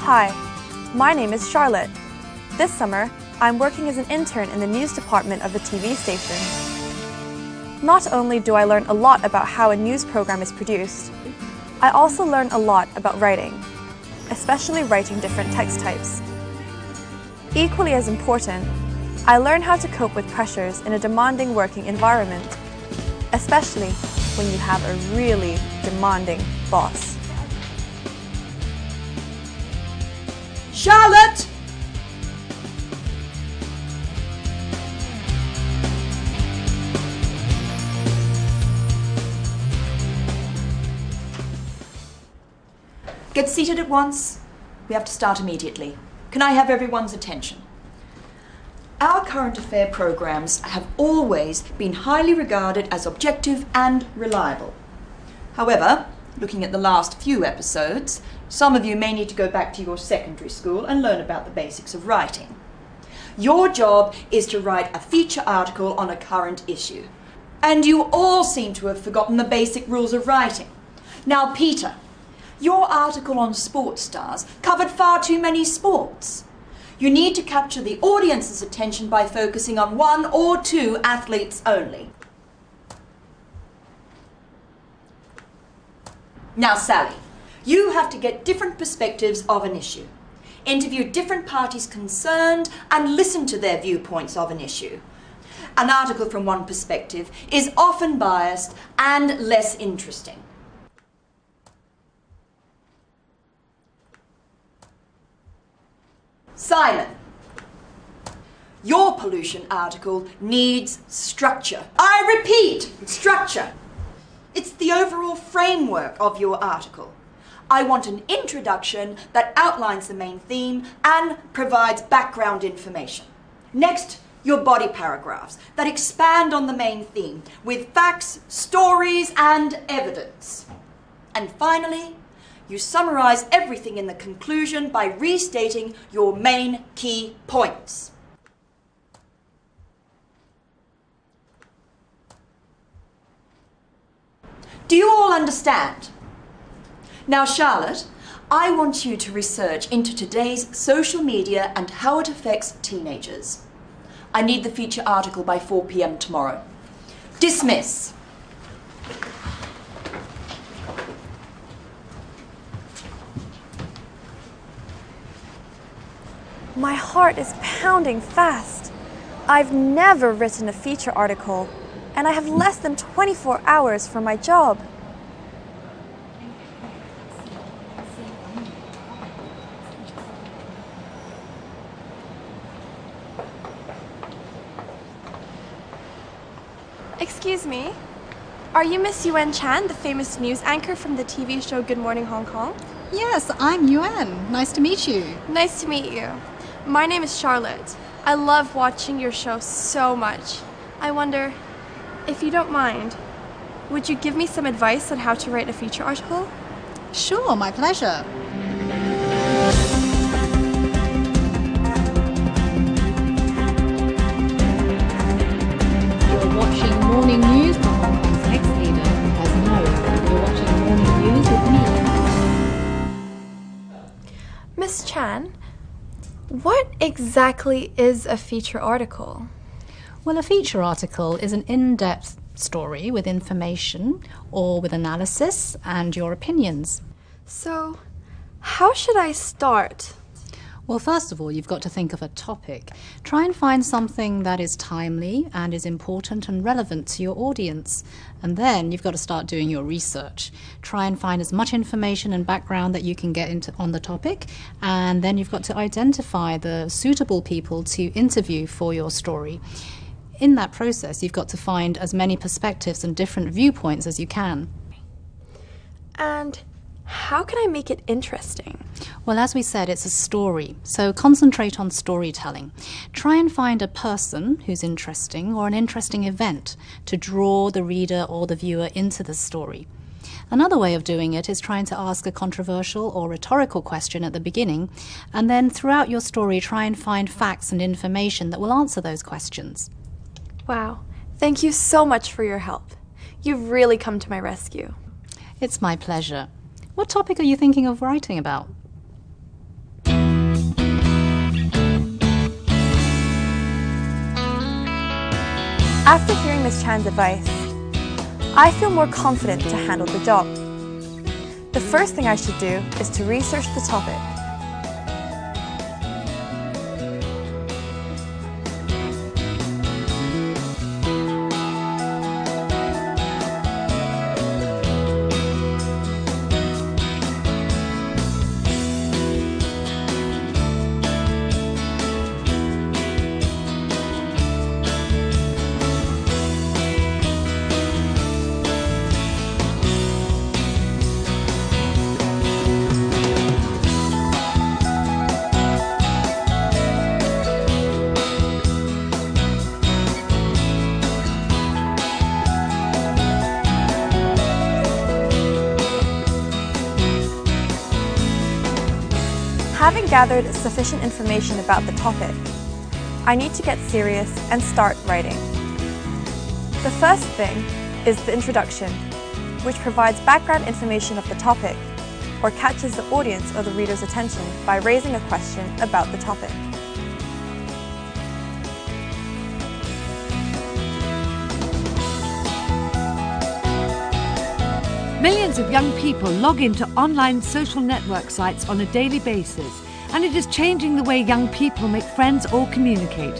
Hi, my name is Charlotte. This summer, I'm working as an intern in the news department of a TV station. Not only do I learn a lot about how a news program is produced, I also learn a lot about writing, especially writing different text types. Equally as important, I learn how to cope with pressures in a demanding working environment, especially when you have a really demanding boss. Charlotte! Get seated at once. We have to start immediately. Can I have everyone's attention? Our current affair programs have always been highly regarded as objective and reliable. However, looking at the last few episodes, some of you may need to go back to your secondary school and learn about the basics of writing. Your job is to write a feature article on a current issue. And you all seem to have forgotten the basic rules of writing. Now, Peter, your article on sports stars covered far too many sports. You need to capture the audience's attention by focusing on one or two athletes only. Now, Sally, you have to get different perspectives of an issue, interview different parties concerned, and listen to their viewpoints of an issue. An article from one perspective is often biased and less interesting. Simon, your pollution article needs structure. I repeat, structure. It's the overall framework of your article. I want an introduction that outlines the main theme and provides background information. Next, your body paragraphs that expand on the main theme with facts, stories, and evidence. And finally, you summarize everything in the conclusion by restating your main key points. Do you all understand? Now, Charlotte, I want you to research into today's social media and how it affects teenagers. I need the feature article by 4 p.m. tomorrow. Dismiss. My heart is pounding fast. I've never written a feature article, and I have less than 24 hours for my job. Excuse me, are you Miss Yuen Chan, the famous news anchor from the TV show Good Morning Hong Kong? Yes, I'm Yuen. Nice to meet you. Nice to meet you. My name is Charlotte. I love watching your show so much. I wonder, if you don't mind, would you give me some advice on how to write a feature article? Sure, my pleasure. You're watching morning news from Hong Kong's ex-leader, as no, you're watching morning news with me. Miss Chan, what exactly is a feature article? Well, a feature article is an in-depth story with information or with analysis and your opinions. So, how should I start? Well, first of all, you've got to think of a topic. Try and find something that is timely and is important and relevant to your audience. And then you've got to start doing your research. Try and find as much information and background that you can get into on the topic. And then you've got to identify the suitable people to interview for your story. In that process, you've got to find as many perspectives and different viewpoints as you can. And how can I make it interesting? Well, as we said, it's a story, so concentrate on storytelling. Try and find a person who's interesting or an interesting event to draw the reader or the viewer into the story. Another way of doing it is trying to ask a controversial or rhetorical question at the beginning, and then throughout your story try and find facts and information that will answer those questions. Wow, thank you so much for your help. You've really come to my rescue. It's my pleasure. What topic are you thinking of writing about? After hearing Ms. Chan's advice, I feel more confident to handle the job. The first thing I should do is to research the topic. Having gathered sufficient information about the topic, I need to get serious and start writing. The first thing is the introduction, which provides background information of the topic or catches the audience or the reader's attention by raising a question about the topic. Millions of young people log into online social network sites on a daily basis, and it is changing the way young people make friends or communicate.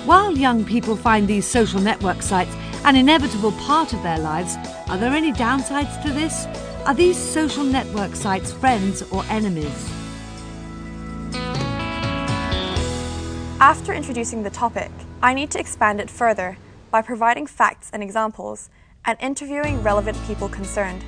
While young people find these social network sites an inevitable part of their lives, are there any downsides to this? Are these social network sites friends or enemies? After introducing the topic, I need to expand it further by providing facts and examples and interviewing relevant people concerned.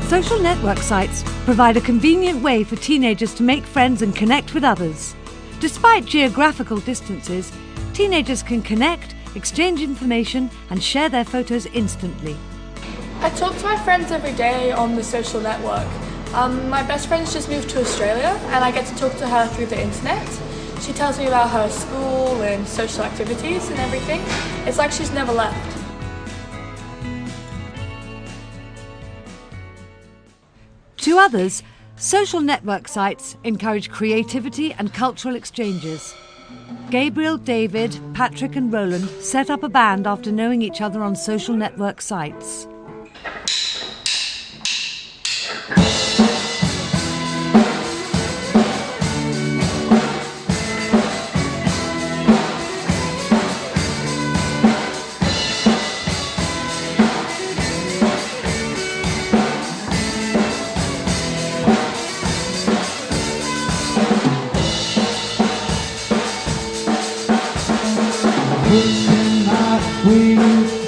Social network sites provide a convenient way for teenagers to make friends and connect with others. Despite geographical distances, teenagers can connect, exchange information, and share their photos instantly. I talk to my friends every day on the social network. My best friend's just moved to Australia and I get to talk to her through the internet. She tells me about her school and social activities and everything. It's like she's never left. To others, social network sites encourage creativity and cultural exchanges. Gabriel, David, Patrick and Roland set up a band after knowing each other on social network sites.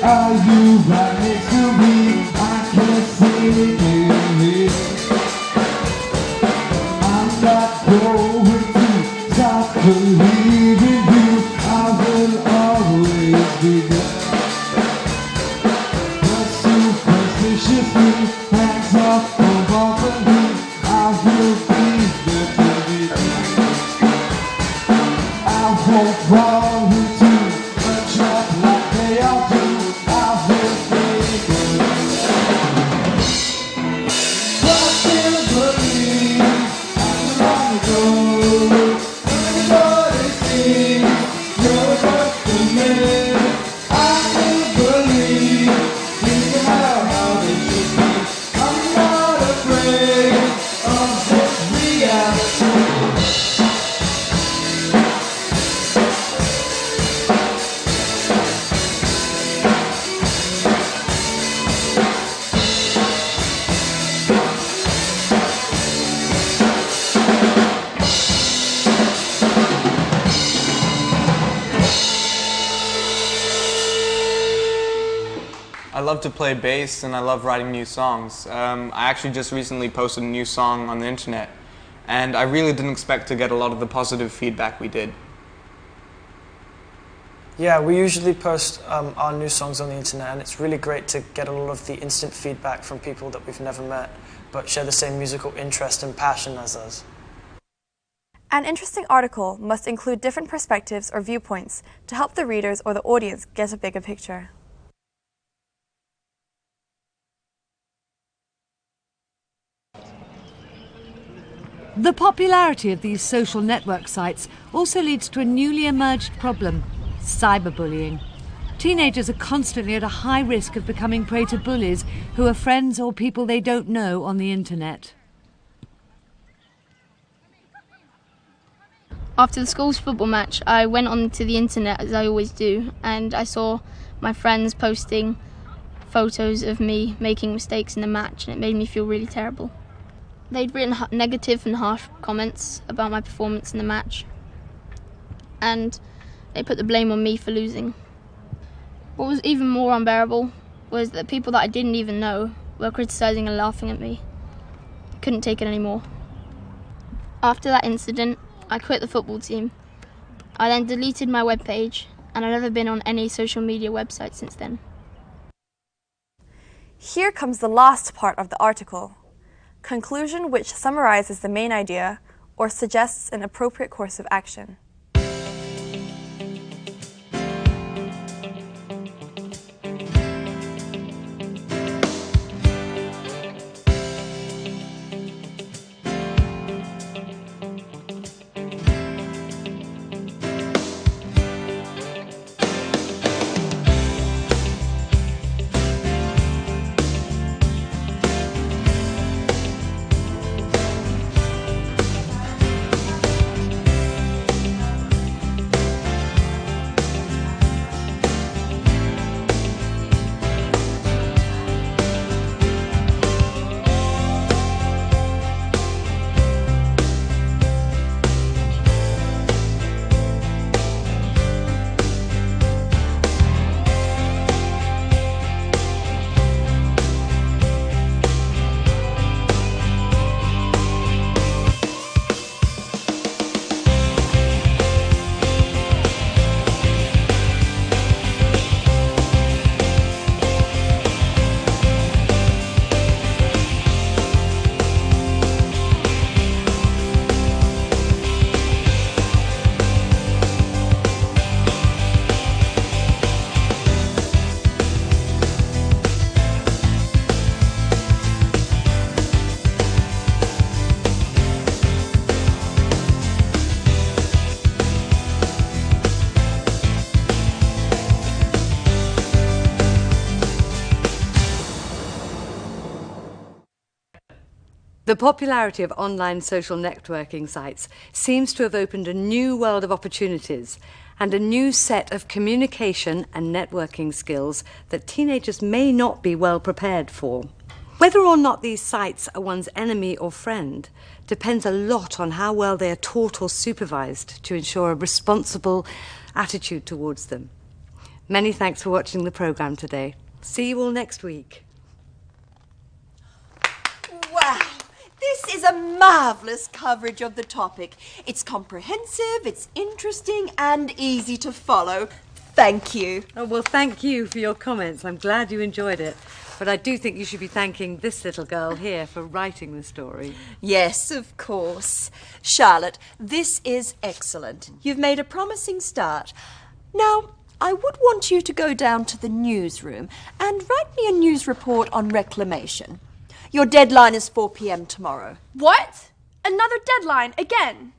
Are you right next to me? I can't see it clearly. I'm not going to stop believing you. I will always be there. The superstitious me hangs off of all of me. I will be there till the end. I won't fall into a trap like they all do. I love to play bass and I love writing new songs. I actually just recently posted a new song on the internet and I really didn't expect to get a lot of the positive feedback we did. Yeah, we usually post our new songs on the internet and it's really great to get a lot of the instant feedback from people that we've never met but share the same musical interest and passion as us. An interesting article must include different perspectives or viewpoints to help the readers or the audience get a bigger picture. The popularity of these social network sites also leads to a newly emerged problem: cyberbullying. Teenagers are constantly at a high risk of becoming prey to bullies who are friends or people they don't know on the internet. After the school's football match, I went onto the internet, as I always do, and I saw my friends posting photos of me making mistakes in the match, and it made me feel really terrible. They'd written negative and harsh comments about my performance in the match, and they put the blame on me for losing. What was even more unbearable was that people that I didn't even know were criticising and laughing at me. I couldn't take it anymore. After that incident, I quit the football team. I then deleted my webpage, and I've never been on any social media website since then. Here comes the last part of the article, conclusion which summarizes the main idea or suggests an appropriate course of action. The popularity of online social networking sites seems to have opened a new world of opportunities and a new set of communication and networking skills that teenagers may not be well prepared for. Whether or not these sites are one's enemy or friend depends a lot on how well they are taught or supervised to ensure a responsible attitude towards them. Many thanks for watching the programme today. See you all next week. Wow! This is a marvellous coverage of the topic. It's comprehensive, it's interesting and easy to follow. Thank you. Oh, well, thank you for your comments. I'm glad you enjoyed it. But I do think you should be thanking this little girl here for writing the story. Yes, of course. Charlotte, this is excellent. You've made a promising start. Now, I would want you to go down to the newsroom and write me a news report on reclamation. Your deadline is 4 p.m. tomorrow. What? Another deadline again?